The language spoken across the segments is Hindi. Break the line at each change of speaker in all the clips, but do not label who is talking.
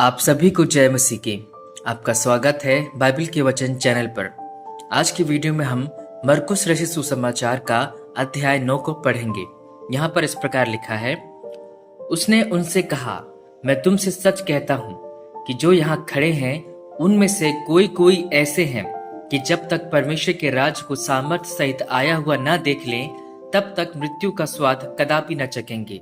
आप सभी को जय मसीह की। आपका स्वागत है बाइबल के वचन चैनल पर। आज की वीडियो में हम मरकुस रचित सुसमाचार का अध्याय 9 को पढ़ेंगे। यहाँ पर इस प्रकार लिखा है, उसने उनसे कहा, मैं तुमसे सच कहता हूँ कि जो यहाँ खड़े हैं उनमें से कोई कोई ऐसे हैं कि जब तक परमेश्वर के राज को सामर्थ्य सहित आया हुआ न देख लें तब तक मृत्यु का स्वाद कदापि न चखेंगे।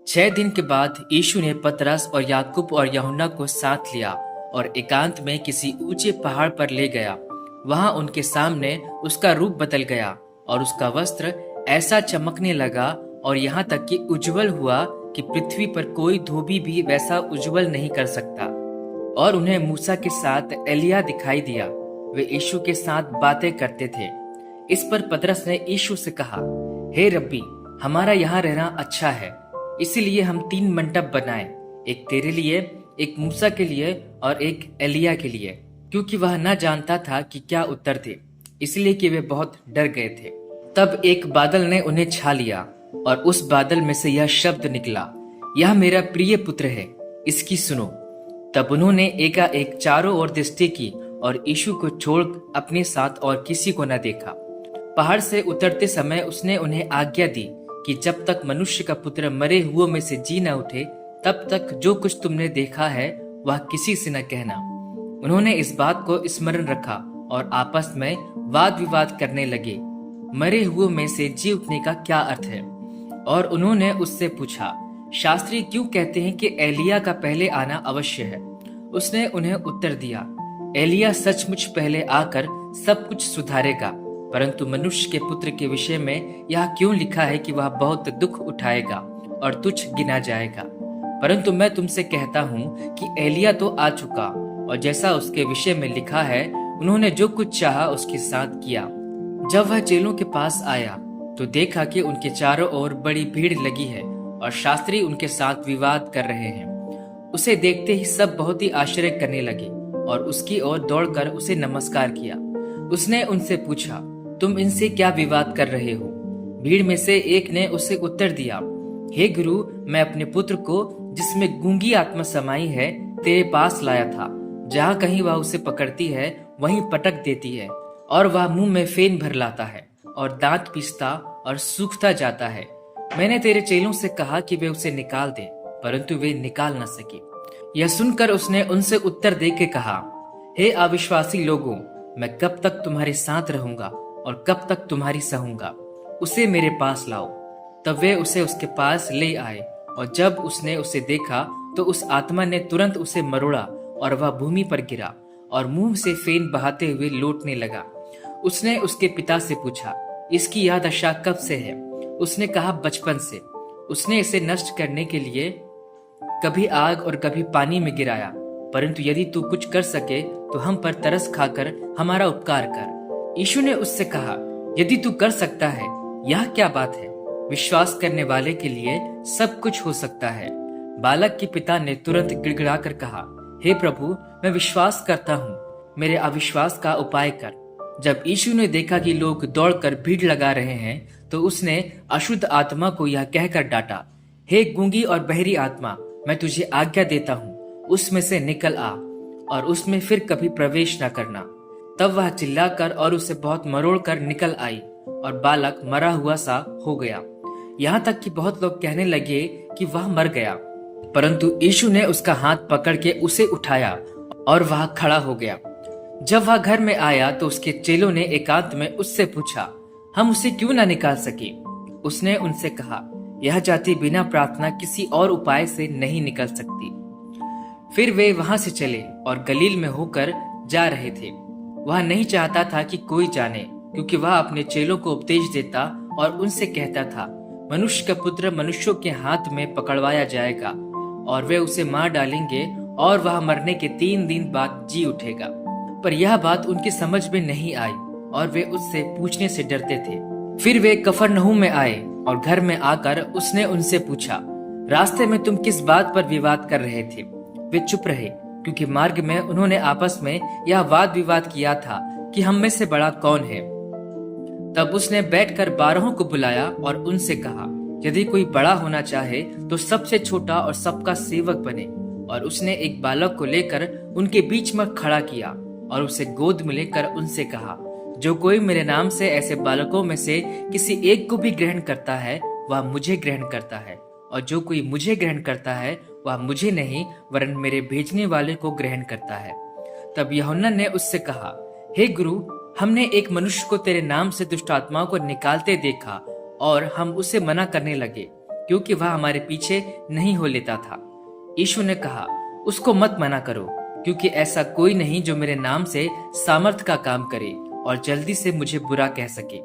6 दिन के बाद यीशु ने पतरस और याकूब और यूहन्ना को साथ लिया और एकांत में किसी ऊंचे पहाड़ पर ले गया। वहां उनके सामने उसका रूप बदल गया और उसका वस्त्र ऐसा चमकने लगा और यहाँ तक कि उज्जवल हुआ कि पृथ्वी पर कोई धोबी भी वैसा उज्जवल नहीं कर सकता। और उन्हें मूसा के साथ एलिया दिखाई दिया। वे यीशु के साथ बातें करते थे। इस पर पतरस ने यीशु से कहा, हे रब्बी, हमारा यहाँ रहना अच्छा है, इसीलिए हम 3 मंडप बनाए, एक तेरे लिए, एक मूसा के लिए और एक एलिया के लिए। क्योंकि वह न जानता था कि क्या उत्तर थे, इसलिए कि वे बहुत डर गए थे। तब एक बादल ने उन्हें छा लिया और उस बादल में से यह शब्द निकला, यह मेरा प्रिय पुत्र है, इसकी सुनो। तब उन्होंने एकाएक चारों ओर दृष्टि की और यीशु को छोड़ अपने साथ और किसी को न देखा। पहाड़ से उतरते समय उसने उन्हें आज्ञा दी कि जब तक मनुष्य का पुत्र मरे हुओं में से जी न उठे तब तक जो कुछ तुमने देखा है वह किसी से न कहना। उन्होंने इस बात को स्मरण रखा और आपस में वाद विवाद करने लगे, मरे हुओं में से जी उठने का क्या अर्थ है। और उन्होंने उससे पूछा, शास्त्री क्यों कहते हैं कि एलिया का पहले आना अवश्य है। उसने उन्हें उत्तर दिया, एलिया सचमुच पहले आकर सब कुछ सुधारेगा, परंतु मनुष्य के पुत्र के विषय में यह क्यों लिखा है कि वह बहुत दुख उठाएगा और तुच्छ गिना जाएगा। परंतु मैं तुमसे कहता हूँ कि एलिया तो आ चुका और जैसा उसके विषय में लिखा है उन्होंने जो कुछ चाहा उसके साथ किया। जब वह चेलों के पास आया तो देखा कि उनके चारों ओर बड़ी भीड़ लगी है और शास्त्री उनके साथ विवाद कर रहे हैं। उसे देखते ही सब बहुत ही आश्चर्य करने लगे और उसकी ओर दौड़कर उसे नमस्कार किया। उसने उनसे पूछा, तुम इनसे क्या विवाद कर रहे हो। भीड़ में से एक ने उसे उत्तर दिया, हे गुरु, मैं अपने पुत्र को जिसमें गूंगी आत्मा समाई है तेरे पास लाया था। जहाँ कहीं वह उसे पकड़ती है वहीं पटक देती है और वह मुंह में फेन भर लाता है और दांत पीसता और सूखता जाता है। मैंने तेरे चेलों से कहा कि वे उसे निकाल दें, परंतु वे निकाल न सके। यह सुनकर उसने उनसे उत्तर दे के कहा, हे अविश्वासी लोगों, मैं कब तक तुम्हारे साथ रहूंगा और कब तक तुम्हारी सहूंगा। उसे मेरे पास लाओ। तब वे उसे उसके पास ले आए और जब उसने उसे देखा तो उस आत्मा ने तुरंत उसे मरोड़ा और वह भूमि पर गिरा और मुंह से फेन बहाते हुए लौटने लगा। उसने उसके पिता से पूछा, इसकी यह दशा कब से है। उसने कहा, बचपन से। उसने इसे नष्ट करने के लिए कभी आग और कभी पानी में गिराया, परंतु यदि तू कुछ कर सके तो हम पर तरस खाकर हमारा उपकार कर। यीशु ने उससे कहा, यदि तू कर सकता है, यह क्या बात है। विश्वास करने वाले के लिए सब कुछ हो सकता है। बालक के पिता ने तुरंत गिड़गिड़ाकर कहा, हे प्रभु, मैं विश्वास करता हूँ, मेरे अविश्वास का उपाय कर। जब यीशु ने देखा कि लोग दौड़कर भीड़ लगा रहे हैं तो उसने अशुद्ध आत्मा को यह कहकर डांटा, हे गूंगी और बहरी आत्मा, मैं तुझे आज्ञा देता हूँ, उसमें से निकल आ और उसमें फिर कभी प्रवेश न करना। तब वह चिल्लाकर और उसे बहुत मरोड़ कर निकल आई और बालक मरा हुआ सा हो गया। यहाँ तक कि बहुत लोग कहने लगे कि वह मर गया, परंतु यीशु ने उसका हाथ पकड़ के उसे उठाया और वह खड़ा हो गया। जब वह घर में आया तो उसके चेलों ने एकांत में उससे पूछा, हम उसे क्यों न निकाल सके। उसने उनसे कहा, यह जाति बिना प्रार्थना किसी और उपाय से नहीं निकल सकती। फिर वे वहां से चले और गलील में होकर जा रहे थे। वह नहीं चाहता था कि कोई जाने, क्योंकि वह अपने चेलों को उपदेश देता और उनसे कहता था, मनुष्य का पुत्र मनुष्यों के हाथ में पकड़वाया जाएगा और वे उसे मार डालेंगे और वह मरने के 3 दिन बाद जी उठेगा। पर यह बात उनकी समझ में नहीं आई और वे उससे पूछने से डरते थे। फिर वे कफरनहूम में आए और घर में आकर उसने उनसे पूछा, रास्ते में तुम किस बात पर विवाद कर रहे थे। वे चुप रहे, क्योंकि मार्ग में उन्होंने आपस में यह वाद विवाद किया था कि हम में से बड़ा कौन है। तब उसने बैठकर 12 को बुलाया और उनसे कहा, यदि कोई बड़ा होना चाहे तो सबसे छोटा और सबका सेवक बने और उसने एक बालक को लेकर उनके बीच में खड़ा किया और उसे गोद में लेकर उनसे कहा, जो कोई मेरे नाम से ऐसे बालकों में से किसी एक को भी ग्रहण करता है वह मुझे ग्रहण करता है, और जो कोई मुझे ग्रहण करता है वह मुझे नहीं वरन मेरे भेजने वाले को ग्रहण करता है। तब यूहन्ना ने उससे कहा, हे गुरु, हमने एक मनुष्य को तेरे नाम से दुष्ट आत्माओं को निकालते देखा और हम उसे मना करने लगे, क्योंकि वह हमारे पीछे नहीं हो लेता था। यीशु ने कहा, उसको मत मना करो, क्योंकि ऐसा कोई नहीं जो मेरे नाम से सामर्थ का काम करे और जल्दी से मुझे बुरा कह सके।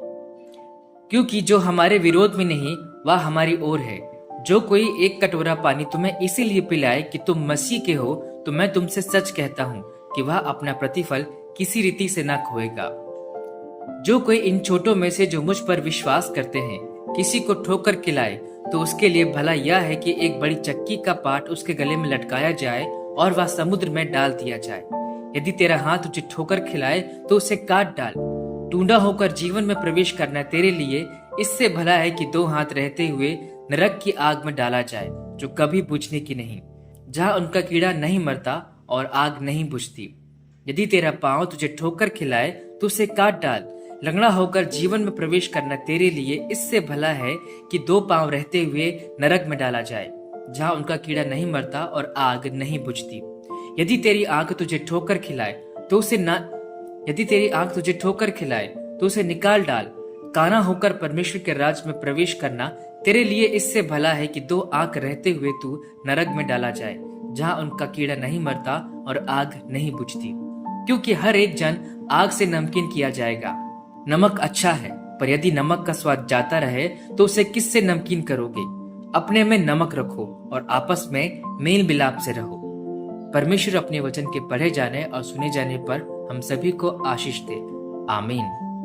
क्योंकि जो हमारे विरोध में नहीं वह हमारी ओर है। जो कोई एक कटोरा पानी तुम्हें इसीलिए पिलाए कि तुम मसीह के हो, तो मैं तुमसे सच कहता हूँ कि वह अपना प्रतिफल किसी रीति से न खोएगा। जो कोई इन छोटों में से जो मुझ पर विश्वास करते हैं किसी को ठोकर खिलाए, तो उसके लिए भला यह है कि एक बड़ी चक्की का पाट उसके गले में लटकाया जाए और वह समुद्र में डाल दिया जाए। यदि तेरा हाथ तुझे ठोकर खिलाए तो उसे काट डाल। टूंडा होकर जीवन में प्रवेश करना तेरे लिए इससे भला है कि दो हाथ रहते हुए नरक की आग में डाला जाए, जो कभी बुझने की नहीं, जहाँ उनका कीड़ा नहीं मरता और आग नहीं बुझती। यदि तेरा पांव तुझे ठोकर खिलाए तो उसे काट डाल। लंगड़ा होकर जीवन में प्रवेश करना तेरे लिए इससे भला है कि दो पांव रहते हुए नरक में डाला जाए, जहाँ उनका कीड़ा नहीं मरता और आग नहीं बुझती। यदि तेरी आंख तुझे ठोकर खिलाए तो उसे निकाल डाल। काना होकर परमेश्वर के राज्य में प्रवेश करना तेरे लिए इससे भला है कि दो आंख रहते हुए तू नरक में डाला जाए, जहाँ उनका कीड़ा नहीं मरता और आग नहीं बुझती। क्योंकि हर एक जन आग से नमकीन किया जाएगा। नमक अच्छा है, पर यदि नमक का स्वाद जाता रहे तो उसे किससे नमकीन करोगे? अपने में नमक रखो और आपस में मेल मिलाप से रहो। परमेश्वर अपने वचन के पढ़े जाने और सुने जाने पर हम सभी को आशीष दे। आमीन।